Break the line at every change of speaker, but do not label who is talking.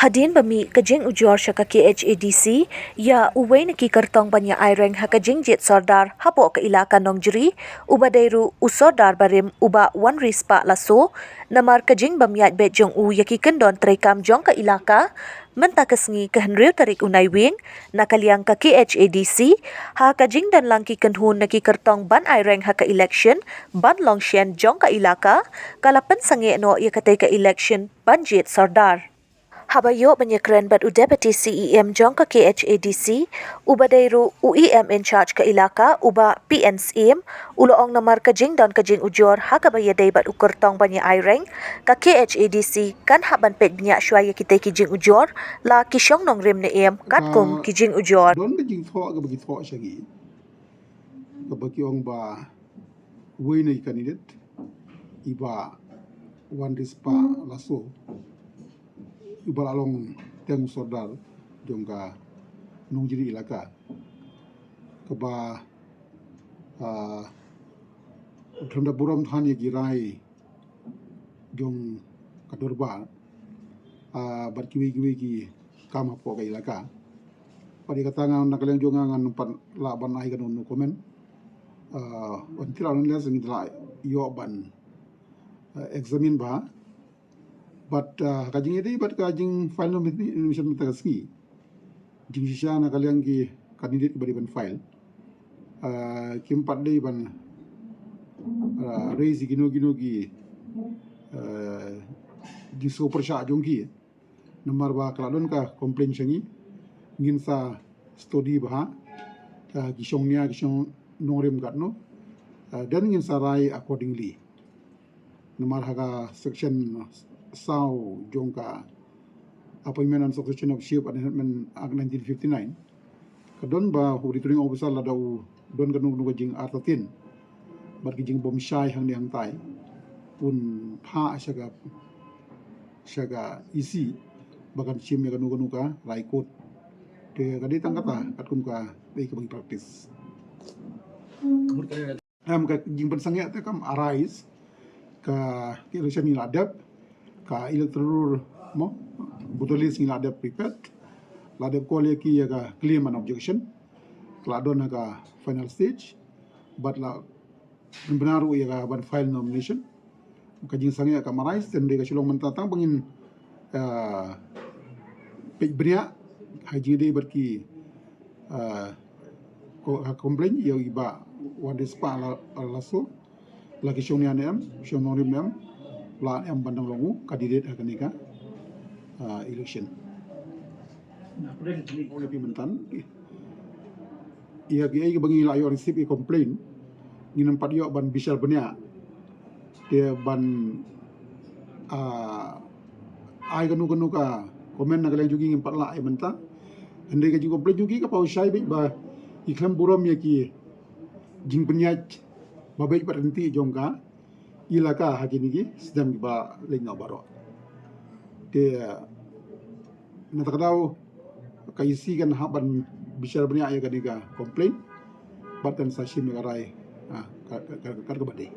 Hadin bami kajing ujor syaka KHADC ya uway nakikartong banya ayreng ha kajing jet sordar hapo ka ilaka nongjeri ubadairu usordar barim uba wan rispa laso namar kajing bamyat bejong u yaki kendon trekam jong ka ilaka menta kesngi kehenriu tarik unai wing nakaliang ka KHADC ha kajing dan langki kenhun nakikartong ban ayreng ha ka election ban longshen jong ka ilaka kalapan sange no yakatai ka election ban jet sordar. Habayo menyekren bad Deputy CEM jong ka KHADC, uba dairu UEM in charge ka ilaka, uba PNCM, uloong namar kajing dan kajing ujor ha kabaya day bad ukurtong banya ayreng, ka KHADC kan haban pet bnya syaya kita kijing ujor, la kisyong nong rim neem kat kong kijing ujor.
Don kajing thok ka bagi thok syagi, ka bagi ong ba way na kandidat, iba wan rispa laso, iba along teng sordar jongka nongjeri ilaka kaba thanda buram than ye girai jong kadorba bat kiwi ki kama po ka ilaka padi katanga nakaleng jonga ngan pan la ban ai kan no komen on tiran les ngi la yo ban examine ba but kajing ini but kajing file nom ini mission metaski jing sisa na kalian ki kandidat bari ban file kim pat dei ban raise gino gi di super sha jongki nomor ba kladon ka complain changi ngin sa study ba ka gisong nongrim gatno dan ngin sarai accordingly nomor haga section Sao jongka appointment and succession of ship and amendment act 1959 kadon ba hu returning officer la daw don kanung nu jing artatin bar jing bom shai hang ni hang tai pun pha shaga isi bagan chim ya kanu ka raikot te kadi tangkata kat kum ka dei ka bagi practice ka jing pensangya te kam arise ka kilusan ni ladap ka electoral mo butolis ni ladap prepared ladap kole ki ya ka claim an objection kladon ka final stage but la benar ya ka ban file nomination ka jing sangya ka marais dan de ka silong mentatang pengin pej bria haji de berki ko complain ya iba wadis pa laso lagi syong ni anem syong norim nem la em bandang longu kandidat akan nikah election. Oleh pimentan, ia kiai bangi la yo receive a complaint nginam pat yo ban bisal benya dia ban ai kanu ka komen na kalian jugi ngimpat la ai menta ande ka jugi complaint jugi ka pau syai ba iklam buram ya ki jing penyaj babai berhenti jongka ilaka hakini ki sedang ba lenga baro dia natakadaw kaisi kan haban bicara banyak ya kaniga komplain batan sa shim ngarai kar kabade